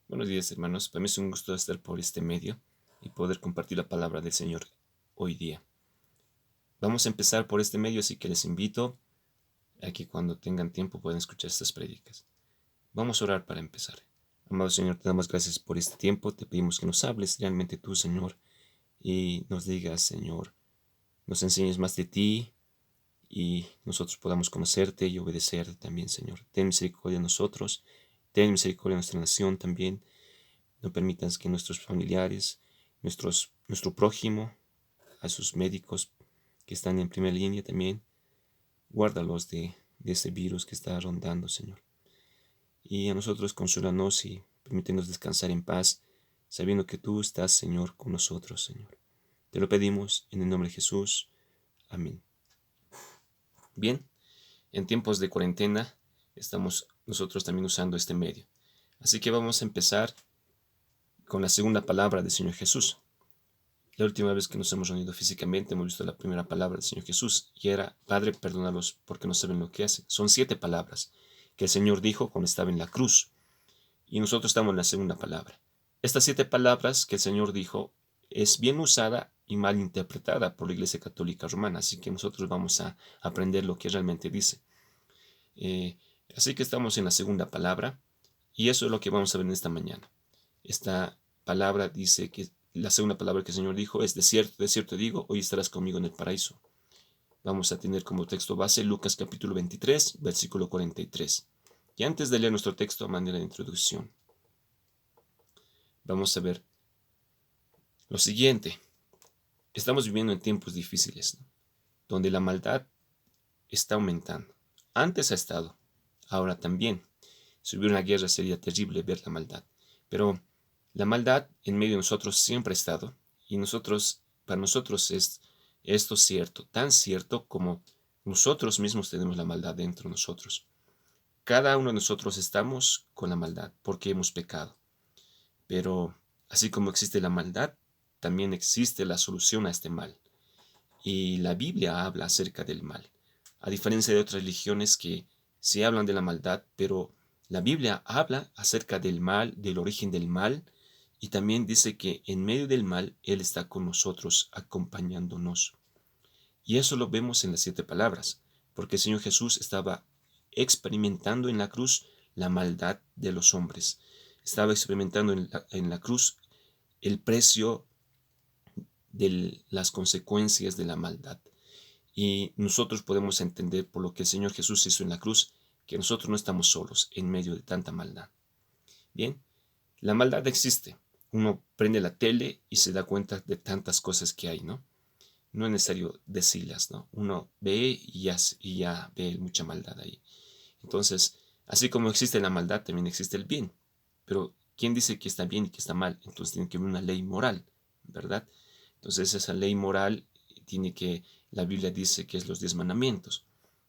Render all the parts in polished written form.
Buenos días, hermanos. Para mí es un gusto estar por este medio y poder compartir la palabra del Señor hoy día. Vamos a empezar por este medio, así que les invito a que cuando tengan tiempo puedan escuchar estas prédicas. Vamos a orar para empezar. Amado Señor, te damos gracias por este tiempo. Te pedimos que nos hables realmente tú, Señor, y nos digas, Señor, nos enseñes más de ti y nosotros podamos conocerte y obedecerte también, Señor. Ten misericordia de nosotros, ten misericordia de nuestra nación también. No permitas que nuestros familiares, nuestro prójimo, a sus médicos que están en primera línea también, guárdalos de ese virus que está rondando, Señor. Y a nosotros consúlanos y permítenos descansar en paz, sabiendo que tú estás, Señor, con nosotros, Señor. Te lo pedimos en el nombre de Jesús. Amén. Bien, en tiempos de cuarentena estamos nosotros también usando este medio. Así que vamos a empezar con la segunda palabra del Señor Jesús. La última vez que nos hemos reunido físicamente hemos visto la primera palabra del Señor Jesús y era: Padre, perdónalos porque no saben lo que hacen. Son 7 palabras que el Señor dijo cuando estaba en la cruz y nosotros estamos en la segunda palabra. Estas 7 palabras que el Señor dijo es bien usada y mal interpretada por la Iglesia Católica Romana, así que nosotros vamos a aprender lo que realmente dice. Así que estamos en la segunda palabra y eso es lo que vamos a ver en esta mañana. Esta palabra dice que la segunda palabra que el Señor dijo es: de cierto digo, hoy estarás conmigo en el paraíso. Vamos a tener como texto base Lucas capítulo 23, versículo 43. Y antes de leer nuestro texto a manera de introducción, vamos a ver lo siguiente. Estamos viviendo en tiempos difíciles, ¿no?, donde la maldad está aumentando. Antes ha estado, ahora también. Si hubiera una guerra sería terrible ver la maldad. Pero la maldad en medio de nosotros siempre ha estado y para nosotros es esto cierto, tan cierto como nosotros mismos tenemos la maldad dentro de nosotros. Cada uno de nosotros estamos con la maldad porque hemos pecado. Pero así como existe la maldad, también existe la solución a este mal. Y la Biblia habla acerca del mal. A diferencia de otras religiones que sí hablan de la maldad, pero la Biblia habla acerca del mal, del origen del mal, y también dice que en medio del mal Él está con nosotros, acompañándonos. Y eso lo vemos en las 7 palabras, porque el Señor Jesús estaba experimentando en la cruz la maldad de los hombres. Estaba experimentando en la cruz el precio de las consecuencias de la maldad. Y nosotros podemos entender por lo que el Señor Jesús hizo en la cruz, que nosotros no estamos solos en medio de tanta maldad. Bien, la maldad existe. Uno prende la tele y se da cuenta de tantas cosas que hay, ¿no? No es necesario decirlas, ¿no? Uno ve y ya ve mucha maldad ahí. Entonces, así como existe la maldad, también existe el bien. Pero, ¿quién dice que está bien y que está mal? Entonces tiene que haber una ley moral, ¿verdad? Entonces, esa ley moral la Biblia dice que es los 10 mandamientos.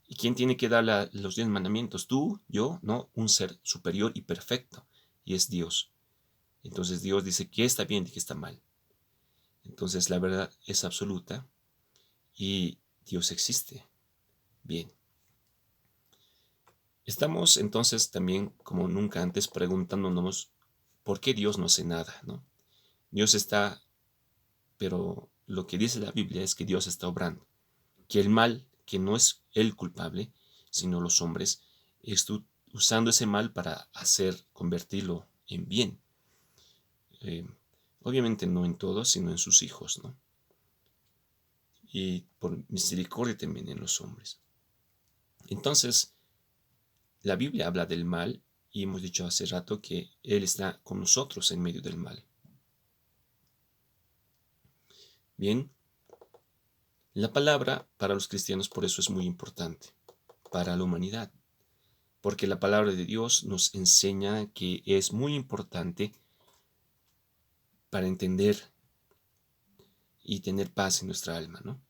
¿Y quién tiene que dar los 10 mandamientos? ¿Tú? ¿Yo? No, un ser superior y perfecto, y es Dios. Entonces Dios dice que está bien y que está mal. Entonces la verdad es absoluta y Dios existe. Bien. Estamos entonces también, como nunca antes, preguntándonos por qué Dios no hace nada, ¿no? Dios está, pero lo que dice la Biblia es que Dios está obrando. Que el mal, que no es el culpable, sino los hombres, está usando ese mal para convertirlo en bien. Eh, Obviamente no en todos, sino en sus hijos, ¿no? Y por misericordia también en los hombres. Entonces, la Biblia habla del mal y hemos dicho hace rato que Él está con nosotros en medio del mal. Bien, la palabra para los cristianos por eso es muy importante, para la humanidad, porque la palabra de Dios nos enseña que es muy importante para entender y tener paz en nuestra alma, ¿no?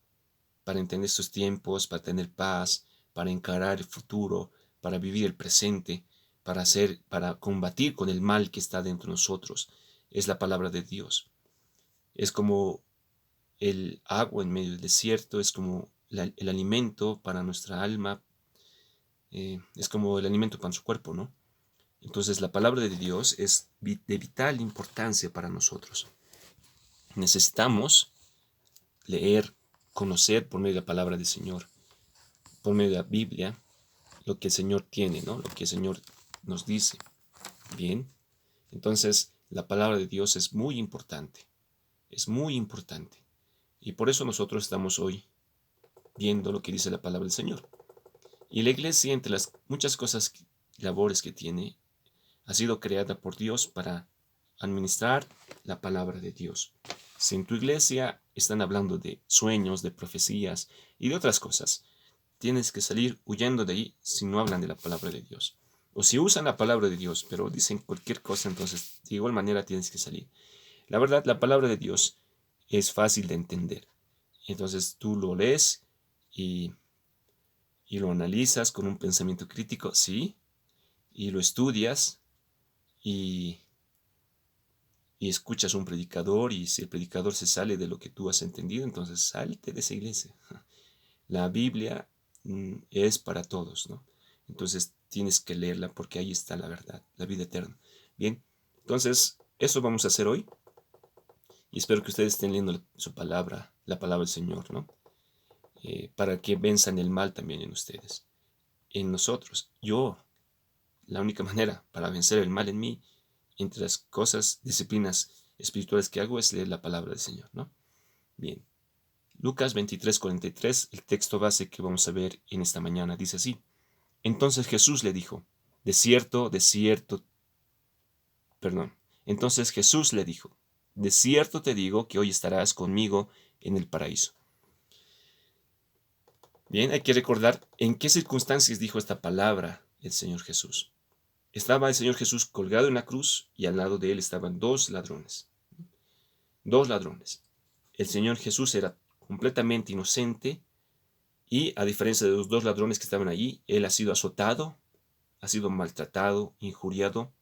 Para entender estos tiempos, para tener paz, para encarar el futuro, para vivir el presente, para combatir con el mal que está dentro de nosotros. Es la palabra de Dios. Es como el agua en medio del desierto, es como el alimento para nuestra alma, es como el alimento para su cuerpo, ¿no? Entonces la palabra de Dios es de vital importancia para nosotros. Necesitamos leer, conocer por medio de la palabra del Señor, por medio de la Biblia, lo que el Señor tiene, ¿no? Lo que el Señor nos dice. Bien, entonces la palabra de Dios es muy importante. Es muy importante. Y por eso nosotros estamos hoy viendo lo que dice la palabra del Señor. Y la iglesia, entre las muchas cosas, labores que tiene, ha sido creada por Dios para administrar la palabra de Dios. Si en tu iglesia están hablando de sueños, de profecías y de otras cosas, tienes que salir huyendo de ahí si no hablan de la palabra de Dios. O si usan la palabra de Dios, pero dicen cualquier cosa, entonces de igual manera tienes que salir. La verdad, la palabra de Dios es fácil de entender. Entonces tú lo lees y lo analizas con un pensamiento crítico, sí, y lo estudias y escuchas a un predicador, y si el predicador se sale de lo que tú has entendido, entonces salte de esa iglesia. La Biblia es para todos, ¿no? Entonces tienes que leerla porque ahí está la verdad, la vida eterna. Bien, entonces eso vamos a hacer hoy y espero que ustedes estén leyendo su palabra, la palabra del Señor, ¿no? Para que venzan el mal también en ustedes, en nosotros. La única manera para vencer el mal en mí, entre las cosas, disciplinas espirituales que hago, es leer la palabra del Señor, ¿no? Bien. Lucas 23:43, el texto base que vamos a ver en esta mañana, dice así. Entonces Jesús le dijo, Entonces Jesús le dijo, de cierto te digo que hoy estarás conmigo en el paraíso. Bien, hay que recordar en qué circunstancias dijo esta palabra el Señor Jesús. Estaba el Señor Jesús colgado en la cruz y al lado de él estaban dos ladrones. Dos ladrones. El Señor Jesús era completamente inocente y, a diferencia de los dos ladrones que estaban allí, él ha sido azotado, ha sido maltratado, injuriado,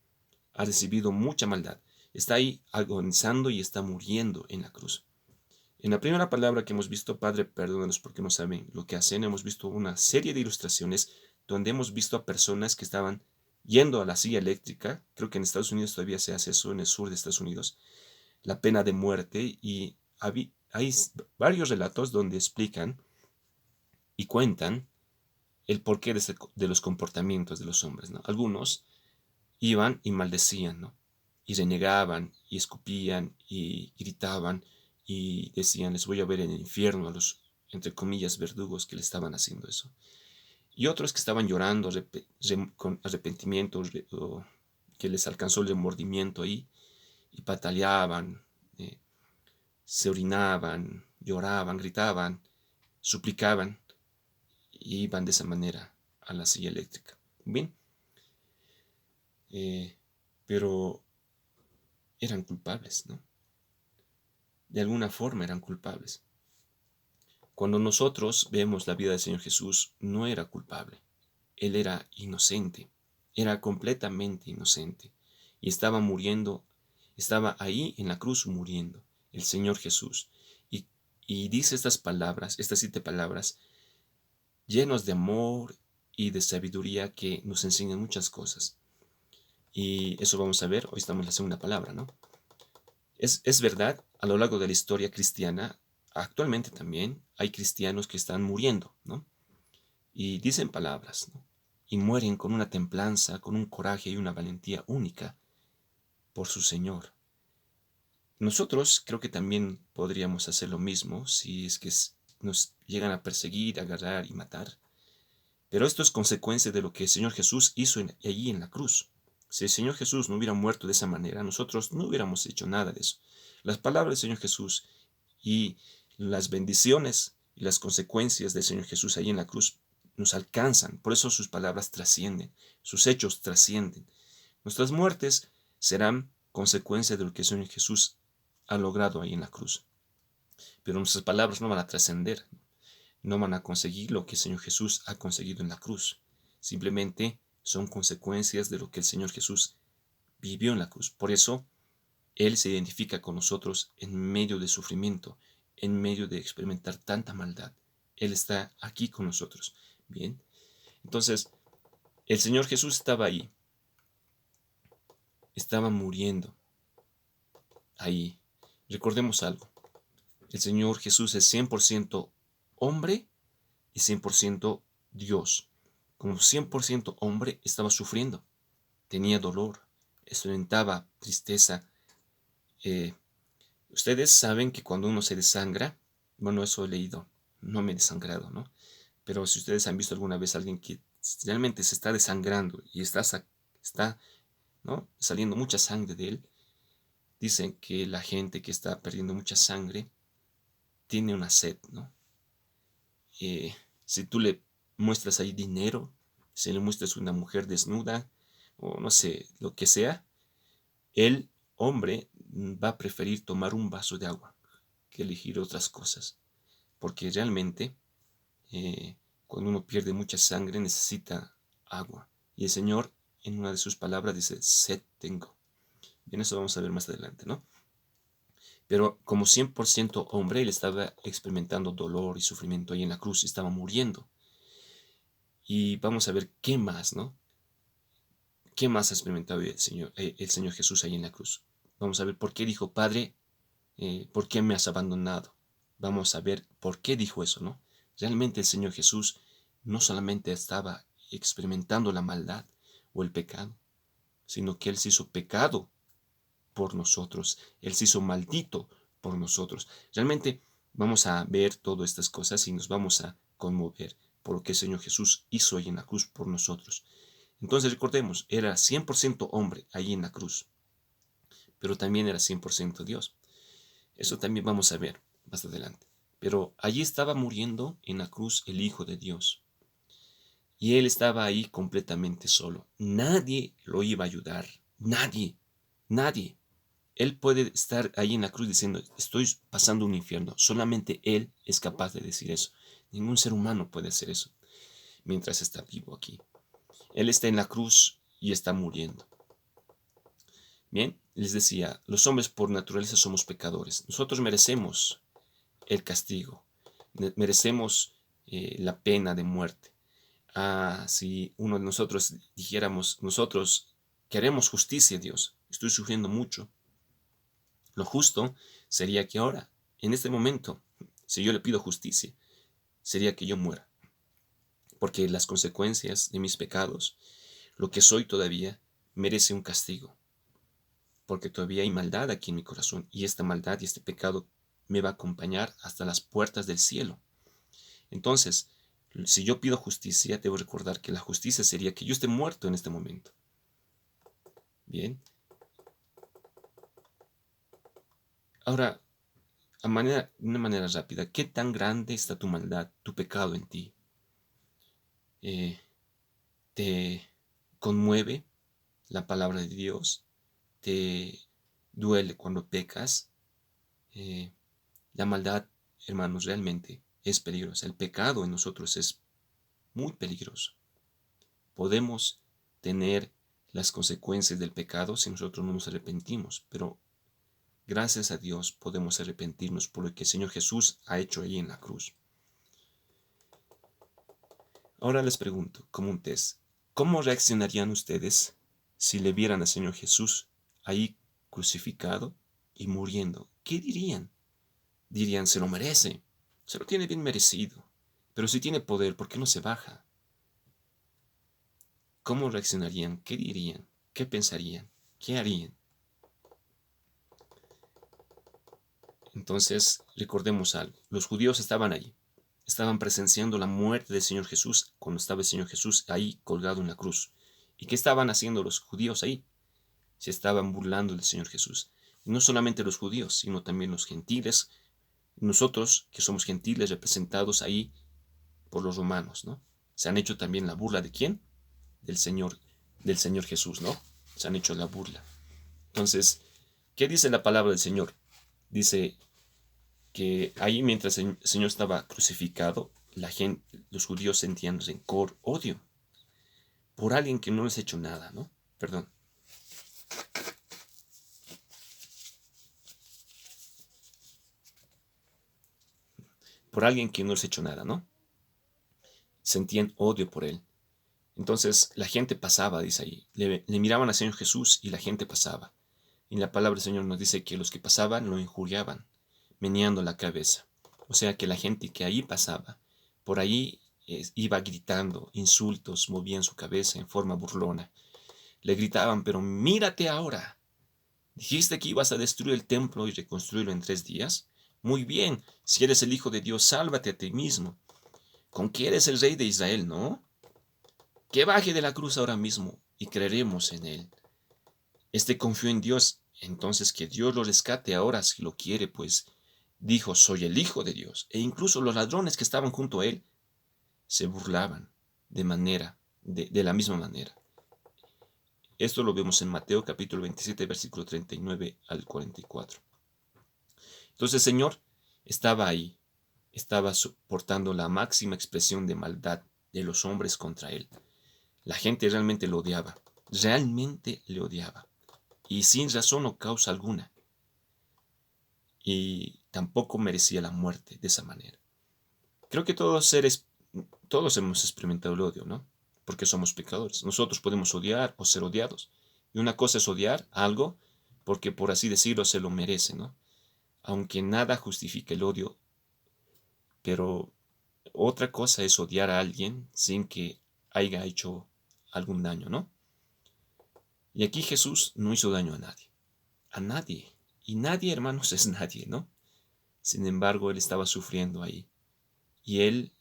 ha recibido mucha maldad. Está ahí agonizando y está muriendo en la cruz. En la primera palabra que hemos visto, Padre, perdónanos porque no saben lo que hacen, hemos visto una serie de ilustraciones donde hemos visto a personas que estaban yendo a la silla eléctrica. Creo que en Estados Unidos todavía se hace eso, en el sur de Estados Unidos, la pena de muerte, y hay varios relatos donde explican y cuentan el porqué de los comportamientos de los hombres, ¿no? Algunos iban y maldecían, ¿no? Y renegaban, y escupían, y gritaban, y decían, les voy a ver en el infierno a los, entre comillas, verdugos que le estaban haciendo eso. Y otros que estaban llorando con arrepentimiento, o que les alcanzó el remordimiento ahí, y pataleaban, se orinaban, lloraban, gritaban, suplicaban, y iban de esa manera a la silla eléctrica. Bien, pero eran culpables, ¿no? De alguna forma eran culpables. Cuando nosotros vemos la vida del Señor Jesús, no era culpable. Él era inocente, era completamente inocente. Y estaba muriendo, estaba ahí en la cruz muriendo, el Señor Jesús. Y dice estas palabras, estas 7 palabras, llenos de amor y de sabiduría que nos enseñan muchas cosas. Y eso vamos a ver, hoy estamos en la segunda palabra, ¿no? Es verdad, a lo largo de la historia cristiana, actualmente también hay cristianos que están muriendo, ¿no? Y dicen palabras, ¿no? Y mueren con una templanza, con un coraje y una valentía única por su Señor. Nosotros creo que también podríamos hacer lo mismo si es que nos llegan a perseguir, agarrar y matar. Pero esto es consecuencia de lo que el Señor Jesús hizo allí en la cruz. Si el Señor Jesús no hubiera muerto de esa manera, nosotros no hubiéramos hecho nada de eso. Las palabras del Señor Jesús y las bendiciones y las consecuencias del Señor Jesús allí en la cruz nos alcanzan. Por eso sus palabras trascienden, sus hechos trascienden. Nuestras muertes serán consecuencia de lo que el Señor Jesús ha logrado ahí en la cruz. Pero nuestras palabras no van a trascender, no van a conseguir lo que el Señor Jesús ha conseguido en la cruz. Simplemente son consecuencias de lo que el Señor Jesús vivió en la cruz. Por eso, Él se identifica con nosotros en medio del sufrimiento, en medio de experimentar tanta maldad. Él está aquí con nosotros. Bien, entonces, el Señor Jesús estaba ahí. estaba muriendo ahí. Recordemos algo. El Señor Jesús es 100% hombre y 100% Dios. Como 100% hombre estaba sufriendo, tenía dolor, experimentaba tristeza. Ustedes saben que cuando uno se desangra, bueno, eso he leído, no me he desangrado, ¿no? Pero si ustedes han visto alguna vez a alguien que realmente se está desangrando y está, ¿no?, saliendo mucha sangre de él, dicen que la gente que está perdiendo mucha sangre tiene una sed, ¿no? Si tú le muestras ahí dinero, si le muestras una mujer desnuda, o no sé, lo que sea, el hombre va a preferir tomar un vaso de agua que elegir otras cosas. Porque realmente, cuando uno pierde mucha sangre, necesita agua. Y el Señor, en una de sus palabras, dice, sed tengo. Bien, eso vamos a ver más adelante, ¿no? Pero como 100% hombre, él estaba experimentando dolor y sufrimiento ahí en la cruz, estaba muriendo. Y vamos a ver qué más, ¿no? ¿Qué más ha experimentado el Señor Jesús ahí en la cruz? Vamos a ver por qué dijo, Padre, ¿por qué me has abandonado? Vamos a ver por qué dijo eso, ¿no? Realmente el Señor Jesús no solamente estaba experimentando la maldad o el pecado, sino que Él se hizo pecado por nosotros. Él se hizo maldito por nosotros. Realmente vamos a ver todas estas cosas y nos vamos a conmover por lo que el Señor Jesús hizo ahí en la cruz por nosotros. Entonces recordemos, era 100% hombre ahí en la cruz, pero también era 100% Dios. Eso también vamos a ver más adelante. Pero allí estaba muriendo en la cruz el Hijo de Dios. Y Él estaba ahí completamente solo. Nadie lo iba a ayudar. Nadie. Nadie. Él puede estar ahí en la cruz diciendo, estoy pasando un infierno. Solamente Él es capaz de decir eso. Ningún ser humano puede hacer eso mientras está vivo aquí. Él está en la cruz y está muriendo. Bien, les decía, los hombres por naturaleza somos pecadores. Nosotros merecemos el castigo. Merecemos la pena de muerte. Si uno de nosotros dijéramos, nosotros queremos justicia, Dios, estoy sufriendo mucho. Lo justo sería que ahora, en este momento, si yo le pido justicia, sería que yo muera. Porque las consecuencias de mis pecados, lo que soy todavía, merece un castigo. Porque todavía hay maldad aquí en mi corazón. Y esta maldad y este pecado me va a acompañar hasta las puertas del cielo. Entonces, si yo pido justicia, debo recordar que la justicia sería que yo esté muerto en este momento. Bien. Ahora, de una manera rápida, ¿qué tan grande está tu maldad, tu pecado en ti? ¿Te conmueve la palabra de Dios? ¿Te duele cuando pecas? La maldad, hermanos, realmente es peligrosa. El pecado en nosotros es muy peligroso. Podemos tener las consecuencias del pecado si nosotros no nos arrepentimos, pero gracias a Dios podemos arrepentirnos por lo que el Señor Jesús ha hecho ahí en la cruz. Ahora les pregunto, como un test, ¿cómo reaccionarían ustedes si le vieran al Señor Jesús ahí crucificado y muriendo? ¿Qué dirían? Dirían, se lo merece, se lo tiene bien merecido, pero si tiene poder, ¿por qué no se baja? ¿Cómo reaccionarían? ¿Qué dirían? ¿Qué pensarían? ¿Qué harían? Entonces, recordemos algo. Los judíos estaban ahí. Estaban presenciando la muerte del Señor Jesús cuando estaba el Señor Jesús ahí colgado en la cruz. ¿Y qué estaban haciendo los judíos ahí? Se estaban burlando del Señor Jesús. Y no solamente los judíos, sino también los gentiles. Nosotros, que somos gentiles representados ahí por los romanos, ¿no? Se han hecho también la burla ¿de quién? Del Señor Jesús, ¿no? Se han hecho la burla. Entonces, ¿qué dice la palabra del Señor? Dice que ahí mientras el Señor estaba crucificado, los judíos sentían rencor, odio, por alguien que no les ha hecho nada, ¿no? Perdón. Por alguien que no les ha hecho nada, ¿no? Sentían odio por él. Entonces la gente pasaba, dice ahí. Le miraban al Señor Jesús y la gente pasaba. Y la palabra del Señor nos dice que los que pasaban lo injuriaban, meneando la cabeza. O sea que la gente que ahí pasaba, por ahí iba gritando insultos, movían su cabeza en forma burlona. Le gritaban, pero mírate ahora. ¿Dijiste que ibas a destruir el templo y reconstruirlo en 3 días? Muy bien, si eres el Hijo de Dios, sálvate a ti mismo. Con que eres el Rey de Israel, ¿no? Que baje de la cruz ahora mismo y creeremos en él. Este confió en Dios, entonces que Dios lo rescate ahora si lo quiere, pues dijo, soy el Hijo de Dios. E incluso los ladrones que estaban junto a él se burlaban de la misma manera. Esto lo vemos en Mateo capítulo 27, versículo 39 al 44. Entonces el Señor estaba ahí, estaba soportando la máxima expresión de maldad de los hombres contra él. La gente realmente lo odiaba, y sin razón o causa alguna. Y tampoco merecía la muerte de esa manera. Creo que todos hemos experimentado el odio, ¿no? Porque somos pecadores. Nosotros podemos odiar o ser odiados. Y una cosa es odiar algo porque, por así decirlo, se lo merece, ¿no? Aunque nada justifique el odio, pero otra cosa es odiar a alguien sin que haya hecho algún daño, ¿no? Y aquí Jesús no hizo daño a nadie. A nadie. Y nadie, hermanos, es nadie, ¿no? Sin embargo, él estaba sufriendo ahí. Y él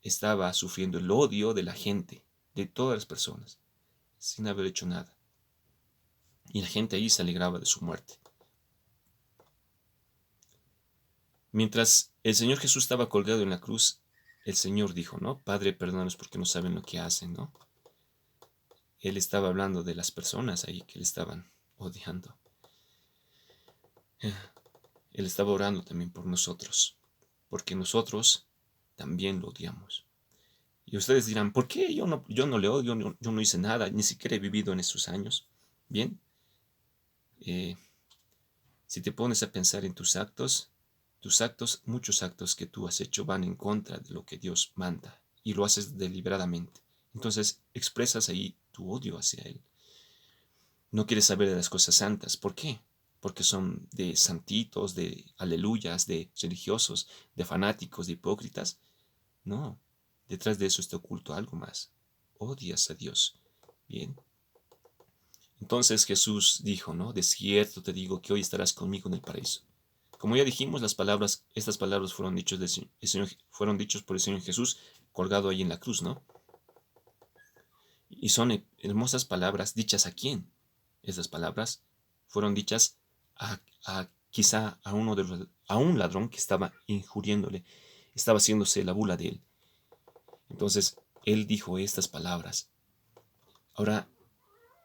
estaba sufriendo el odio de la gente, de todas las personas, sin haber hecho nada. Y la gente ahí se alegraba de su muerte. Mientras el Señor Jesús estaba colgado en la cruz, el Señor dijo, ¿no? Padre, perdónalos porque no saben lo que hacen, ¿no? Él estaba hablando de las personas ahí que le estaban odiando. Él estaba orando también por nosotros, porque nosotros también lo odiamos. Y ustedes dirán, ¿por qué yo no le odio? Yo no hice nada, ni siquiera he vivido en esos años. Bien, si te pones a pensar en tus actos, muchos actos que tú has hecho van en contra de lo que Dios manda y lo haces deliberadamente. Entonces expresas ahí tu odio hacia Él. No quieres saber de las cosas santas. ¿Por qué? Porque son de santitos, de aleluyas, de religiosos, de fanáticos, de hipócritas. No, detrás de eso está oculto algo más. Odias a Dios. Bien. Entonces Jesús dijo, ¿no? De cierto te digo que hoy estarás conmigo en el paraíso. Como ya dijimos, estas palabras fueron fueron dichos por el Señor Jesús colgado ahí en la cruz, ¿no? Y son hermosas palabras dichas a quién. Esas palabras fueron dichas quizá a un ladrón que estaba injuriéndole, estaba haciéndose la bula de él. Entonces, él dijo estas palabras. Ahora,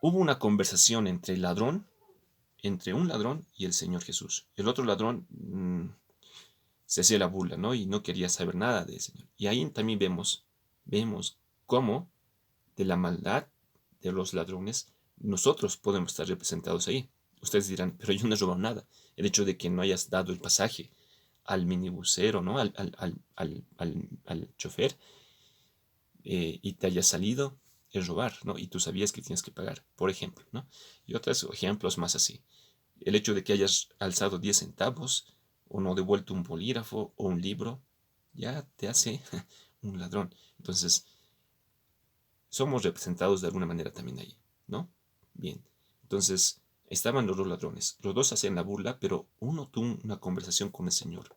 hubo una conversación entre un ladrón y el Señor Jesús. El otro ladrón se hacía la burla, ¿no? Y no quería saber nada del Señor. Y ahí también vemos cómo de la maldad de los ladrones nosotros podemos estar representados ahí. Ustedes dirán, pero yo no he robado nada. El hecho de que no hayas dado el pasaje al minibusero, ¿no? Al chofer, y te haya salido es robar, ¿no? Y tú sabías que tienes que pagar, por ejemplo, ¿no? Y otros ejemplos más así. El hecho de que hayas alzado 10 centavos o no devuelto un bolígrafo o un libro, ya te hace un ladrón. Entonces, somos representados de alguna manera también ahí, ¿no? Bien. Entonces, estaban los dos ladrones. Los dos hacían la burla, pero uno tuvo una conversación con el Señor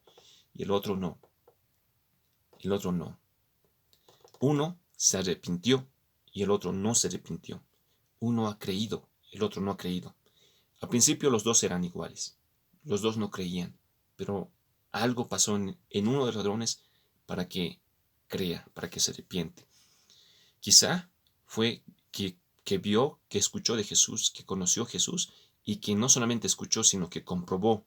y el otro no. El otro no. Uno se arrepintió y el otro no se arrepintió. Uno ha creído, el otro no ha creído. Al principio los dos eran iguales. Los dos no creían, pero algo pasó en uno de los ladrones para que crea, para que se arrepiente. Quizá fue que vio, que escuchó de Jesús, que conoció a Jesús y que no solamente escuchó, sino que comprobó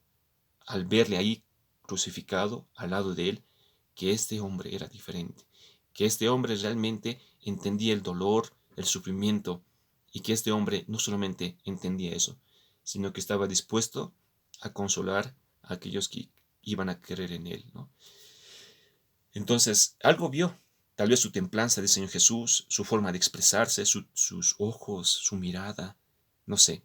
al verle ahí crucificado al lado de él, que este hombre era diferente, que este hombre realmente entendía el dolor, el sufrimiento, y que este hombre no solamente entendía eso, sino que estaba dispuesto a consolar a aquellos que iban a creer en él, ¿no? Entonces, algo vio, tal vez su templanza del Señor Jesús, su forma de expresarse, sus ojos, su mirada, no sé.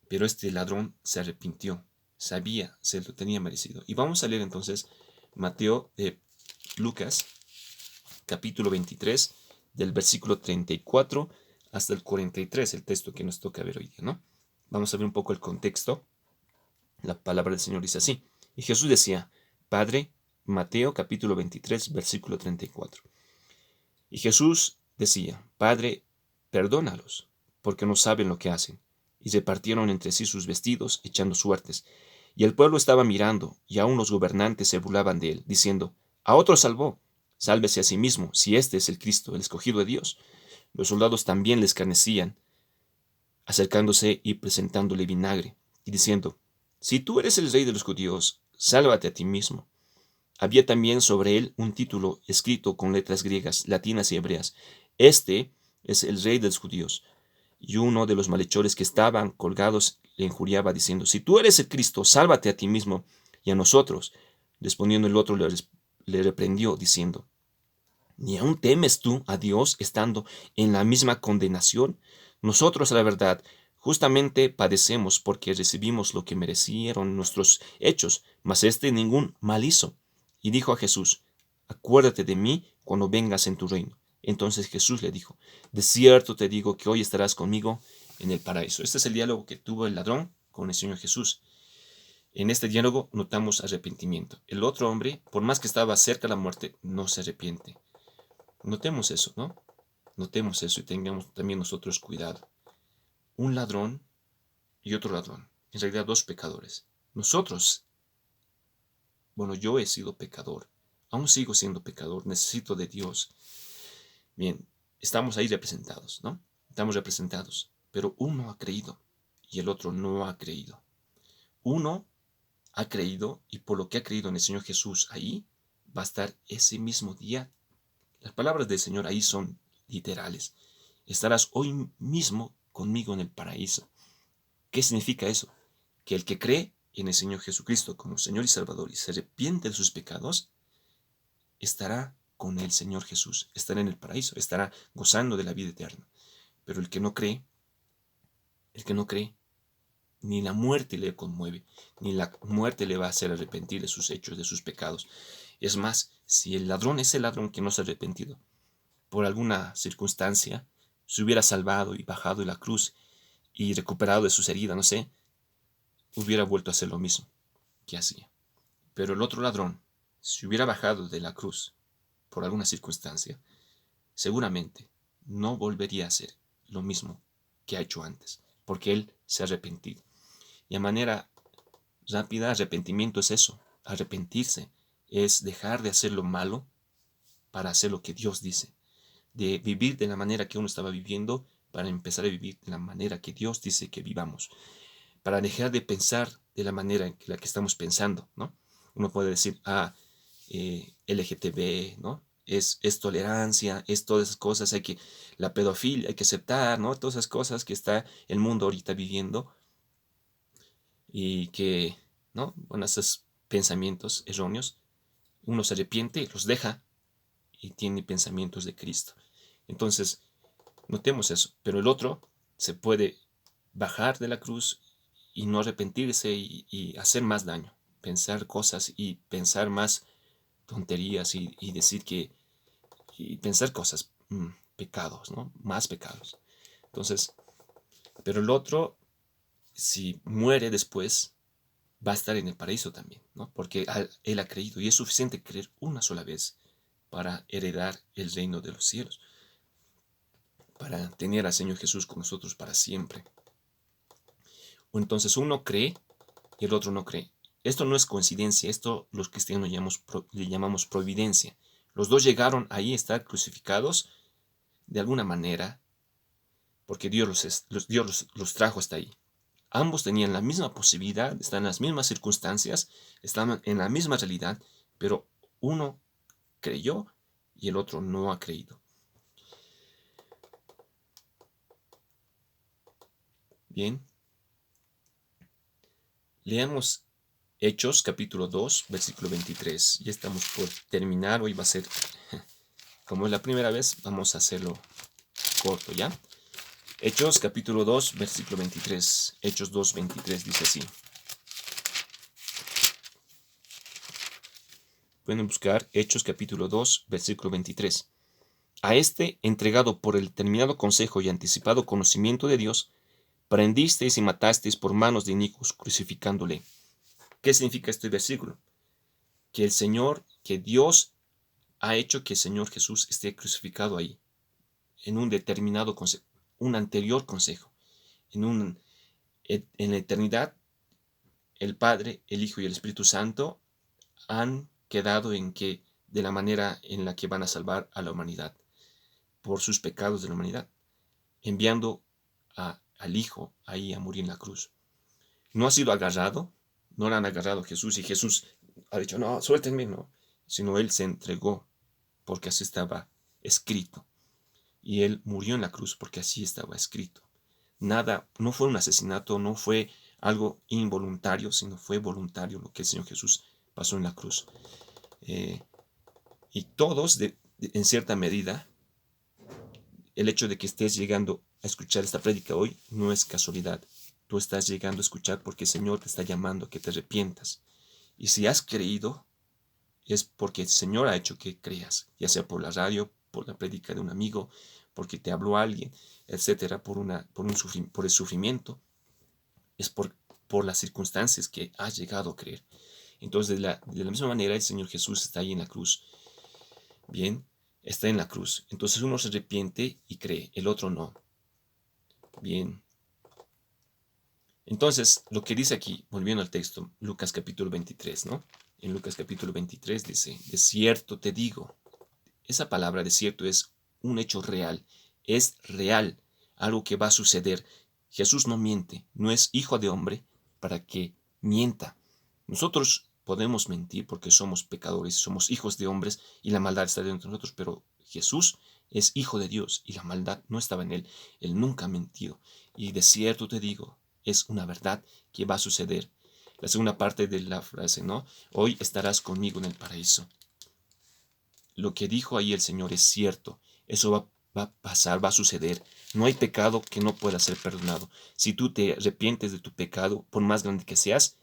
Pero este ladrón se arrepintió, sabía, se lo tenía merecido. Y vamos a leer entonces Lucas, capítulo 23, del versículo 34 hasta el 43, el texto que nos toca ver hoy día, ¿no? Vamos a ver un poco el contexto. La palabra del Señor dice así. Y Jesús decía, Padre, Mateo capítulo 23, versículo 34. Y Jesús decía, Padre, perdónalos, porque no saben lo que hacen. Y repartieron entre sí sus vestidos, echando suertes. Y el pueblo estaba mirando, y aun los gobernantes se burlaban de él, diciendo, a otro salvó, sálvese a sí mismo, si este es el Cristo, el escogido de Dios. Los soldados también le escarnecían, acercándose y presentándole vinagre, y diciendo, si tú eres el rey de los judíos, sálvate a ti mismo. Había también sobre él un título escrito con letras griegas, latinas y hebreas. Este es el rey de los judíos. Y uno de los malhechores que estaban colgados le injuriaba, diciendo, si tú eres el Cristo, sálvate a ti mismo y a nosotros. Respondiendo el otro le reprendió, diciendo, ¿ni aún temes tú a Dios estando en la misma condenación? Nosotros, a la verdad, justamente padecemos porque recibimos lo que merecieron nuestros hechos, mas éste ningún mal hizo. Y dijo a Jesús, acuérdate de mí cuando vengas en tu reino. Entonces Jesús le dijo, de cierto te digo que hoy estarás conmigo en el paraíso. Este es el diálogo que tuvo el ladrón con el Señor Jesús. En este diálogo notamos arrepentimiento. El otro hombre, por más que estaba cerca de la muerte, no se arrepiente. Notemos eso, ¿no? Notemos eso y tengamos también nosotros cuidado. Un ladrón y otro ladrón. En realidad, dos pecadores. Nosotros, bueno, yo he sido pecador. Aún sigo siendo pecador. Necesito de Dios. Bien, estamos ahí representados, ¿no? Estamos representados. Pero uno ha creído y el otro no ha creído. Uno ha creído y por lo que ha creído en el Señor Jesús ahí, va a estar ese mismo día. Las palabras del Señor ahí son literales. Estarás hoy mismo conmigo en el paraíso. ¿Qué significa eso? Que el que cree en el Señor Jesucristo como Señor y Salvador y se arrepiente de sus pecados, estará con el Señor Jesús, estará en el paraíso, estará gozando de la vida eterna. Pero el que no cree, ni la muerte le conmueve, ni la muerte le va a hacer arrepentir de sus hechos, de sus pecados. Es más, si el ladrón es el ladrón que no se ha arrepentido, por alguna circunstancia, se hubiera salvado y bajado de la cruz y recuperado de sus heridas, no sé, hubiera vuelto a hacer lo mismo que hacía. Pero el otro ladrón, si hubiera bajado de la cruz por alguna circunstancia, seguramente no volvería a hacer lo mismo que ha hecho antes, porque él se ha arrepentido. Y a manera rápida, arrepentimiento es eso, arrepentirse es dejar de hacer lo malo para hacer lo que Dios dice, de vivir de la manera que uno estaba viviendo para empezar a vivir de la manera que Dios dice que vivamos, para dejar de pensar de la manera en la que estamos pensando, ¿no? Uno puede decir, LGTB, ¿no? Es tolerancia, es todas esas cosas, la pedofilia, hay que aceptar, ¿no? Todas esas cosas que está el mundo ahorita viviendo y que, ¿no? Bueno, esos pensamientos erróneos, uno se arrepiente, los deja y tiene pensamientos de Cristo. Entonces, notemos eso, pero el otro se puede bajar de la cruz y no arrepentirse y hacer más daño, pensar cosas y pensar más tonterías y decir y pensar cosas, pecados, ¿no? Más pecados. Entonces, pero el otro, si muere después, va a estar en el paraíso también, ¿no? Porque él ha creído y es suficiente creer una sola vez para heredar el reino de los cielos, para tener al Señor Jesús con nosotros para siempre. O entonces uno cree y el otro no cree. Esto no es coincidencia, esto los cristianos le llamamos providencia. Los dos llegaron ahí a estar crucificados de alguna manera, porque Dios los trajo hasta ahí. Ambos tenían la misma posibilidad, están en las mismas circunstancias, estaban en la misma realidad, pero uno creyó y el otro no ha creído. Bien. Leamos Hechos capítulo 2, versículo 23. Ya estamos por terminar, hoy va a ser Como es la primera vez, vamos a hacerlo corto, ¿ya? Hechos capítulo 2, versículo 23. Hechos 2, 23 dice así. Pueden buscar Hechos capítulo 2, versículo 23. A este, entregado por el determinado consejo y anticipado conocimiento de Dios, prendisteis y matasteis por manos de inicuos, crucificándole. ¿Qué significa este versículo? Que Dios ha hecho que el Señor Jesús esté crucificado ahí, en un determinado consejo, un anterior consejo. En la eternidad, el Padre, el Hijo y el Espíritu Santo han quedado en que de la manera en la que van a salvar a la humanidad por sus pecados de la humanidad, enviando al Hijo ahí a morir en la cruz. No ha sido agarrado, no lo han agarrado a Jesús y Jesús ha dicho, no, suéltenme, no, sino Él se entregó porque así estaba escrito. Y Él murió en la cruz porque así estaba escrito. Nada, no fue un asesinato, no fue algo involuntario, sino fue voluntario lo que el Señor Jesús pasó en la cruz. Y todos, en cierta medida, el hecho de que estés llegando a escuchar esta prédica hoy no es casualidad. Tú estás llegando a escuchar porque el Señor te está llamando a que te arrepientas. Y si has creído, es porque el Señor ha hecho que creas, ya sea por la radio, por la prédica de un amigo, porque te habló alguien, etcétera, por el sufrimiento. Es por las circunstancias que has llegado a creer. Entonces, de la misma manera, el Señor Jesús está ahí en la cruz. Bien, está en la cruz. Entonces uno se arrepiente y cree, el otro no. Bien. Entonces, lo que dice aquí, volviendo al texto, Lucas capítulo 23, ¿no? En Lucas capítulo 23 dice, de cierto te digo. Esa palabra de cierto es un hecho real. Es real, algo que va a suceder. Jesús no miente, no es hijo de hombre para que mienta. Nosotros podemos mentir porque somos pecadores, somos hijos de hombres y la maldad está dentro de nosotros, pero Jesús es hijo de Dios y la maldad no estaba en él. Él nunca ha mentido. Y de cierto te digo, es una verdad que va a suceder. La segunda parte de la frase, ¿no? Hoy estarás conmigo en el paraíso. Lo que dijo ahí el Señor es cierto. Eso va a pasar, va a suceder. No hay pecado que no pueda ser perdonado. Si tú te arrepientes de tu pecado, por más grande que seas,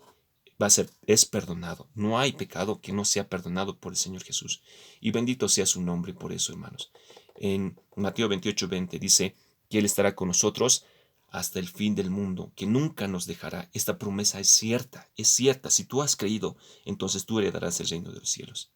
es perdonado. No hay pecado que no sea perdonado por el Señor Jesús. Y bendito sea su nombre por eso, hermanos. En Mateo 28:20 dice que Él estará con nosotros hasta el fin del mundo, que nunca nos dejará. Esta promesa es cierta, es cierta. Si tú has creído, entonces tú heredarás el reino de los cielos.